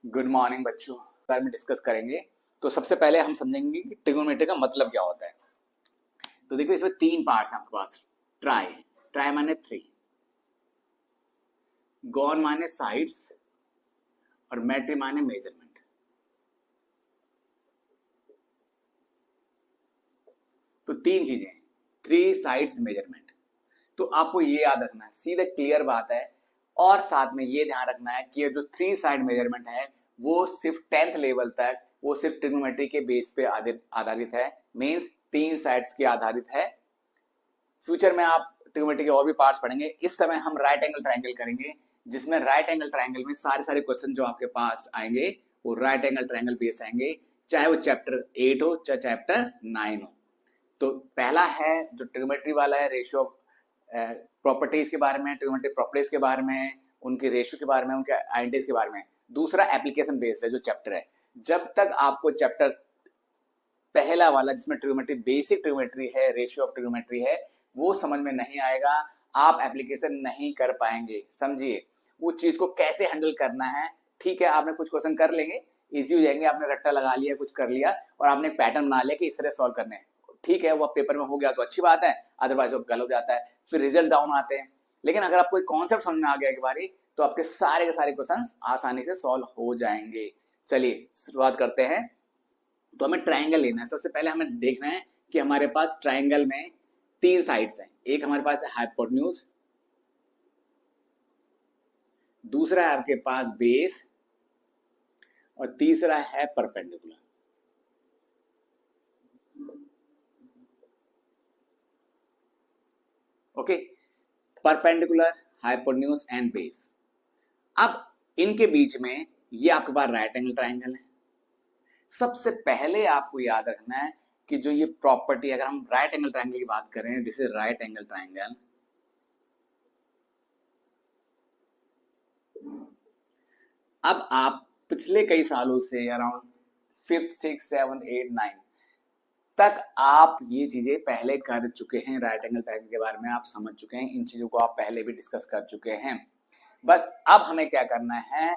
Good morning बच्चों, बारे में डिस्कस करेंगे। तो सबसे पहले हम समझेंगे कि ट्रिग्नोमेट्री का मतलब क्या होता है। तो देखो, इसमें तीन पार्ट्स हैं आपके पास। ट्राई, ट्राई माने थ्री, गॉन माने साइड्स, और मेट्री माने मेजरमेंट। तो तीन चीजें, थ्री साइड्स मेजरमेंट। तो आपको ये याद रखना है, सीधा क्लियर बात है। और साथ में ये ध्यान रखना है कि ये जो थ्री साइड मेजरमेंट है वो सिर्फ 10th लेवल तक, वो सिर्फ ट्रिग्नोमेट्री के बेस पे आधारित है। मींस तीन साइड्स के आधारित है। फ्यूचर में आप ट्रिग्नोमेट्री के और भी पार्ट्स पढ़ेंगे। इस समय हम राइट एंगल ट्रायंगल करेंगे, जिसमें राइट एंगल ट्रायंगल में सारे क्वेश्चन जो आपके पास आएंगे वो राइट एंगल ट्रायंगल बेस आएंगे, चाहे वो चैप्टर 8 हो चाहे चैप्टर 9 हो। तो पहला है जो ट्रिग्नोमेट्री वाला है, रेशियो प्रॉपर्टीज के बारे में, ट्रिग्नोमेट्री प्रॉपर्टीज के बारे में, उनके रेशियो के बारे में, उनके आइडेंटिटीज के बारे में। दूसरा एप्लीकेशन बेस्ड है जो चैप्टर है। जब तक आपको चैप्टर पहला वाला जिसमें ट्रिग्नोमेट्री, बेसिक ट्रिग्नोमेट्री है, रेशियो ऑफ ट्रिग्नोमेट्री है, वो समझ में नहीं आएगा, आप एप्लीकेशन नहीं कर पाएंगे। समझिए वो चीज को कैसे हैंडल करना है। ठीक है, आपने कुछ क्वेश्चन कर लेंगे, इजी हो जाएंगे, आपने रट्टा लगा लिया, कुछ कर लिया और आपने पैटर्न बना लिया कि इस तरह सॉल्व करने हैं। ठीक है, वो पेपर में हो गया तो अच्छी बात है, अदरवाइज वो गलत हो जाता है, फिर रिजल्ट डाउन आते हैं। लेकिन अगर आपको कॉन्सेप्ट समझ में आ गया एक बारी, तो आपके सारे के सारे क्वेश्चन आसानी से सॉल्व हो जाएंगे। चलिए शुरुआत करते हैं। तो हमें ट्राइंगल लेना है। सबसे पहले हमें देखना है कि हमारे पास ट्राइंगल में तीन साइड्स हैं। एक हमारे पास है हाइपोटेन्यूज, दूसरा है आपके पास बेस, और तीसरा है perpendicular. Okay, perpendicular, hypotenuse and base. अब इनके बीच में ये आपके पास राइट एंगल ट्राइंगल है। सबसे पहले आपको याद रखना है कि जो ये प्रॉपर्टी, अगर हम राइट एंगल ट्राइंगल की बात करें, this is right angle triangle. अब आप पिछले कई सालों से around 5th 6th 7th 8th 9th तक आप ये चीजें पहले कर चुके हैं। राइट एंगल ट्रायंगल के बारे में आप समझ चुके हैं, इन चीजों को आप पहले भी डिस्कस कर चुके हैं। बस अब हमें क्या करना है,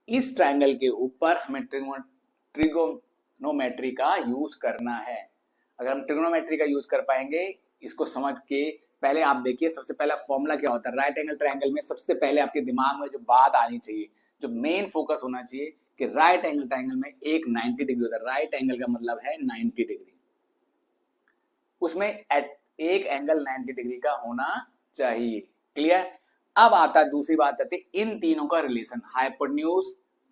इस ट्रायंगल के ऊपर हमें ट्रिगोनोमेट्री का यूज करना है। अगर हम ट्रिगोनोमेट्री का यूज कर पाएंगे, इसको समझ के पहले आप देखिए, सबसे पहला फॉर्मूला क्या होता है राइट एंगल ट्रायंगल में। सबसे पहले आपके दिमाग में जो बात आनी चाहिए, जो मेन फोकस होना चाहिए, कि राइट एंगल ट्रायंगल में एक 90 डिग्री होता है। राइट एंगल का मतलब है 90 डिग्री, उसमें एक एंगल 90 डिग्री का होना चाहिए। क्लियर। अब आता है दूसरी बात, आती है इन तीनों का रिलेशन, हाइपोटेन्यूज,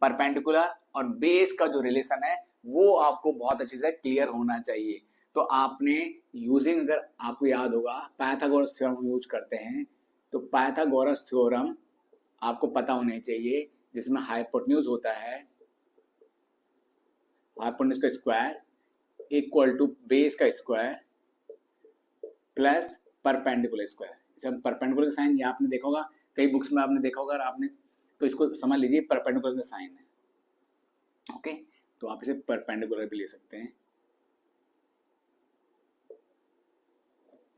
परपेंडिकुलर और बेस का जो रिलेशन है वो आपको बहुत अच्छे से क्लियर होना चाहिए। तो आपने यूजिंग, अगर आपको याद होगा, पाइथागोरस थ्योरम यूज करते हैं, तो पाइथागोरस थ्योरम आपको पता होने चाहिए, जिसमें हाइपोटेन्यूज होता है, हाइपोटेन्यूज का स्क्वायर इक्वल टू बेस का स्क्वायर प्लस परपेंडिकुलर स्क्वायर। जब परपेंडिकुलर साइन, ये आपने देखा होगा, कई बुक्स में आपने देखा होगा, आपने तो इसको समझ लीजिए परपेंडिकुलर का साइन है। ओके, तो आप इसे परपेंडिकुलर भी ले सकते हैं,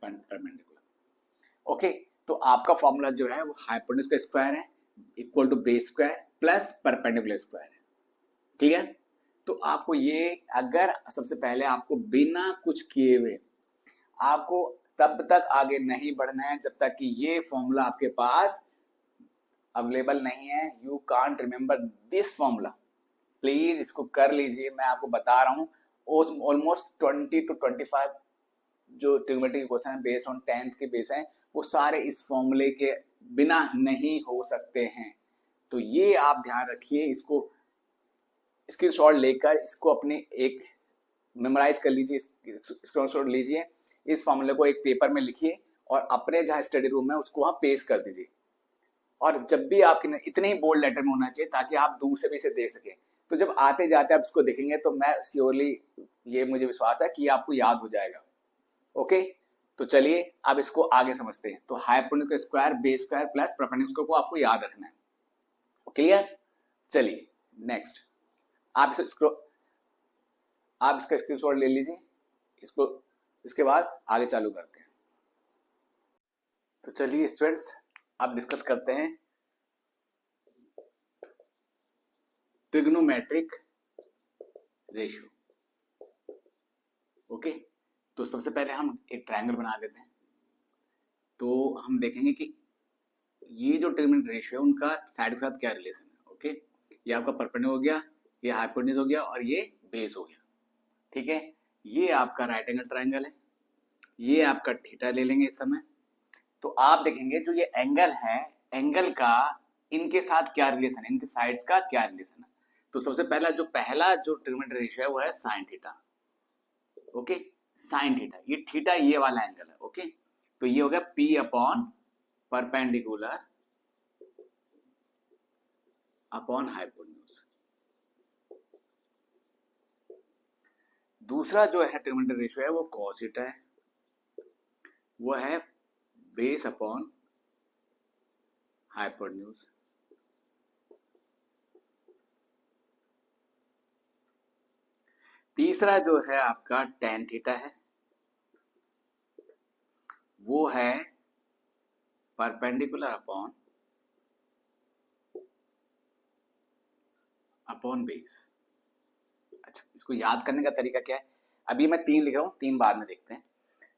परपेंडिकुलर। ओके, तो आपका फॉर्मूला जो है वो हाइपोटेन्यूज का स्क्वायर है equal to base square plus perpendicular square है। क्लियर। तो आपको ये, अगर सबसे पहले आपको बिना कुछ किए हुए, आपको तब तक आगे नहीं बढ़ना है जब तक कि ये फॉर्मूला आपके पास अवेलेबल नहीं है। You can't remember this formula, please इसको कर लीजिए। मैं आपको बता रहा हूँ, ऑलमोस्ट 20 to 25 जो ट्रिग्नोमेट्री के क्वेश्चन है बेस्ड ऑन 10th के बेस हैं, वो सारे इस फॉर्मूले के बिना नहीं हो सकते हैं। तो ये आप ध्यान रखिए, इसको स्क्रीनशॉट लेकर इसको अपने एक मेमोराइज कर लीजिए, स्क्रीनशॉट लीजिए, इस फॉर्मूले को एक पेपर में लिखिए और अपने जहाँ स्टडी रूम में उसको वहाँ पेस्ट कर दीजिए। और जब भी आपके, इतने ही बोल्ड लेटर में होना चाहिए ताकि आप दूर से भी इसे देख सकें। तो जब आते जाते आप इसको देखेंगे तो मैं श्योरली, ये मुझे विश्वास है कि आपको याद हो जाएगा। ओके, तो चलिए अब इसको आगे समझते हैं। तो हाइपोटेन्यूज का square, base square plus perpendicular को आपको याद रखना है। क्लियर। चलिए नेक्स्ट, आप इसका स्क्रीनशॉट ले लीजिए, इसको, इसके बाद आगे चालू करते हैं। तो चलिए स्टूडेंट्स, अब डिस्कस करते हैं ट्रिग्नोमेट्रिक रेशियो। ओके, तो सबसे पहले हम एक ट्रायंगल बना देते हैं। तो हम देखेंगे कि ये जो ट्रिग्नोमेट्रिक रेशियो है उनका साइड के साथ क्या रिलेशन है। ओके, ये आपका परपेंडिकुलर हो गया, ये हाइपोटेन्यूज हो गया और ये बेस हो गया। ठीक है, ये आपका राइट एंगल ट्रायंगल है, ये आपका थीटा ले लेंगे इस समय। तो आप देखेंगे जो ये एंगल है, एंगल का इनके साथ क्या रिलेशन है, इनके साइड्स का क्या रिलेशन है। तो सबसे पहला जो ट्रिग्नोमेट्रिक रेशियो है वो है sine theta. Okay, sine theta, ये थीटा ये वाला एंगल है। ओके, तो ये हो गया P upon perpendicular upon hypotenuse. दूसरा जो है ट्रिग्नोमेट्रिक रेशियो है वो cos थीटा है, वो है बेस अपॉन हाइपोटेन्यूज। तीसरा जो है आपका tan थीटा है, वो है परपेंडिकुलर अपॉन बेस। अच्छा, इसको याद करने का तरीका क्या है, अभी मैं 3 लिख रहा हूँ, 3 बाद में देखते हैं।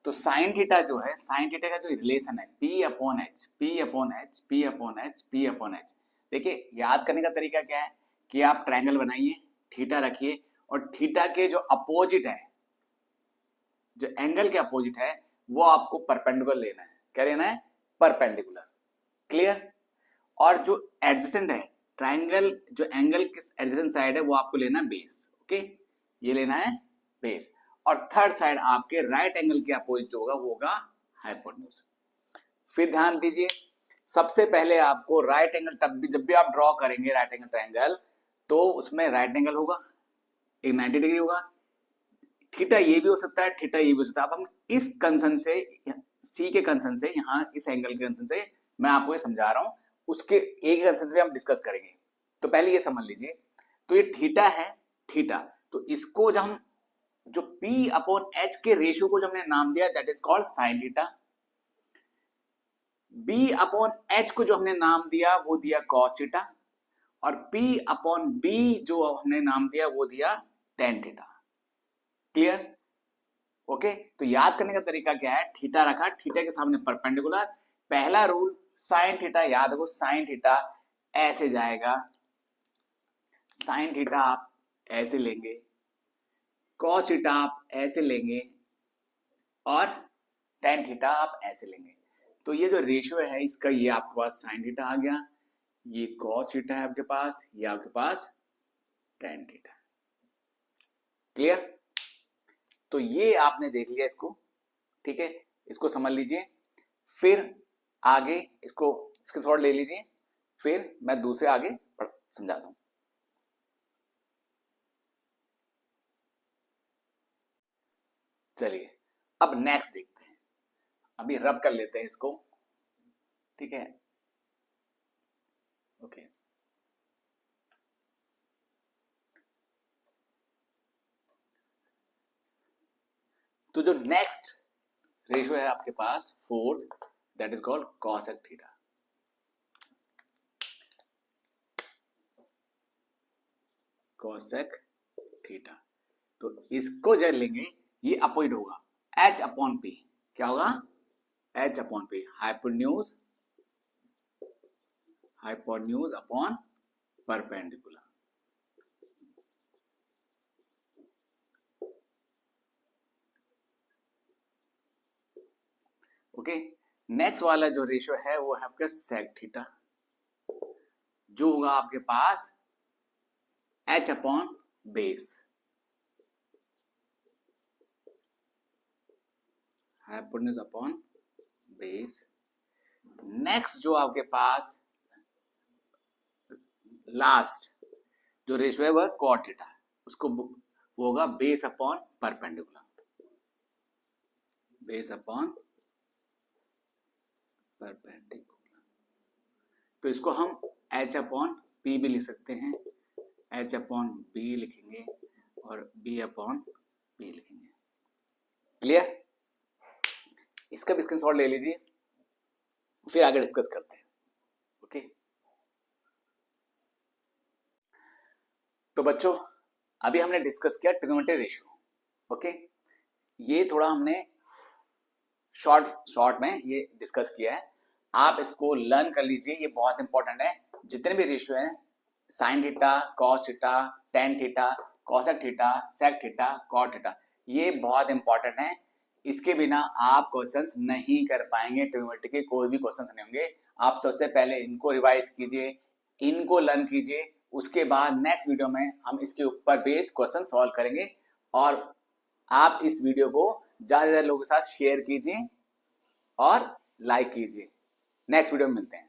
तो साइन थीटा जो है, साइन थीटा का जो रिलेशन है P upon H, P upon H, P upon H, P upon H. देखिए, याद करने का तरीका क्या है कि आप ट्रायंगल बनाइए, थीटा रखिए और थीटा के जो अपोजिट है, जो एंगल के अपोजिट है, वो आपको परपेंडिकुलर लेना है। क्या लेना है? परपेंडिकुलर। क्लियर? और जो एडजेसेंट है, ट्रायंगल जो एंगल किस एडजेसेंट साइड है वो आपको लेना है बेस। ओके, ये लेना है बेस। और थर्ड साइड आपके राइट एंगल के अपोजिट जो होगा वो होगा हाइपोटेन्यूज। फिर ध्यान दीजिए, सबसे पहले आपको राइट एंगल, तब भी जब भी आप ड्रॉ करेंगे राइट एंगल ट्रायंगल, तो उसमें राइट एंगल होगा, एक 90 डिग्री होगा। थीटा ये भी हो सकता है, थीटा ये भी हो सकता है। अब हम इस कंसर्न से, सी के कंसर्न से, यहाँ इस एंगल के कंसर्न से मैं आपको ये समझा रहा हूं, उसके एक कंसर्न से भी हम डिस्कस करेंगे। तो पहले ये समझ लीजिए, तो ये थीटा है, थीटा, तो इसको जब हम जो P अपॉन H के रेशियो को जो हमने नाम दिया that is called sine theta. B upon H को जो हमने नाम दिया वो दिया cos थीटा, और P अपॉन B जो हमने नाम दिया वो दिया tan थीटा। क्लियर? ओके, तो याद करने का तरीका क्या है, थीटा रखा, थीटा के सामने परपेंडिकुलर, पहला रूल साइन थीटा याद रखो, साइन थीटा ऐसे जाएगा, साइन थीटा आप ऐसे लेंगे, कॉस थीटा आप ऐसे लेंगे और tan थीटा आप ऐसे लेंगे। तो ये जो रेशियो है इसका, ये आपके पास साइन थीटा आ गया, ये कॉस थीटा है आपके पास, ये आपके पास tan थीटा। क्लियर? तो ये आपने देख लिया इसको, ठीक है, इसको समझ लीजिए। फिर आगे इसको स्क्रीनशॉट ले लीजिए, फिर मैं दूसरे आगे समझाता हूं। चलिए, अब नेक्स्ट देखते हैं, अभी रब कर लेते हैं इसको। ठीक है, ओके। तो जो नेक्स्ट रेशियो है आपके पास fourth, that is called cosec theta. Cosec theta, तो इसको जब लेंगे ये अपोजिट होगा, H अपॉन P। क्या होगा? H upon P, hypotenuse, hypotenuse upon perpendicular. Okay, next वाला जो रेशियो है वो है आपका सेक थीटा, जो होगा आपके पास H upon base, hypotenuse upon base. Next जो आपके पास लास्ट जो रेशियो है वह कॉट थीटा, उसको वो होगा base upon perpendicular, base upon perpendicular. तो इसको हम H अपॉन P भी लिख सकते हैं, H अपॉन B लिखेंगे और B अपॉन P लिखेंगे। क्लियर? इसका भी स्क्रीनशॉट ले लीजिए, फिर आगे डिस्कस करते हैं। ओके, तो बच्चों अभी हमने डिस्कस किया ट्रिग्नोमेट्री रेशियो। ओके, ये थोड़ा हमने शॉर्ट में ये डिस्कस किया है। आप इसको लर्न कर लीजिए, ये बहुत इंपॉर्टेंट है। जितने भी रेशियो हैं, sine theta, cos theta, tan theta, cosec theta, sec theta, cot theta, ये बहुत इंपॉर्टेंट है। इसके बिना आप क्वेश्चंस नहीं कर पाएंगे, ट्रिग्नोमेट्री के कोई भी क्वेश्चंस नहीं होंगे। आप सबसे पहले इनको रिवाइज कीजिए, इनको लर्न कीजिए, उसके बाद नेक्स्ट वीडियो में हम इसके ऊपर बेस्ड क्वेश्चन सॉल्व करेंगे। और आप इस वीडियो को ज़्यादा से ज़्यादा लोगों के साथ शेयर कीजिए और लाइक कीजिए। नेक्स्ट वीडियो में मिलते हैं।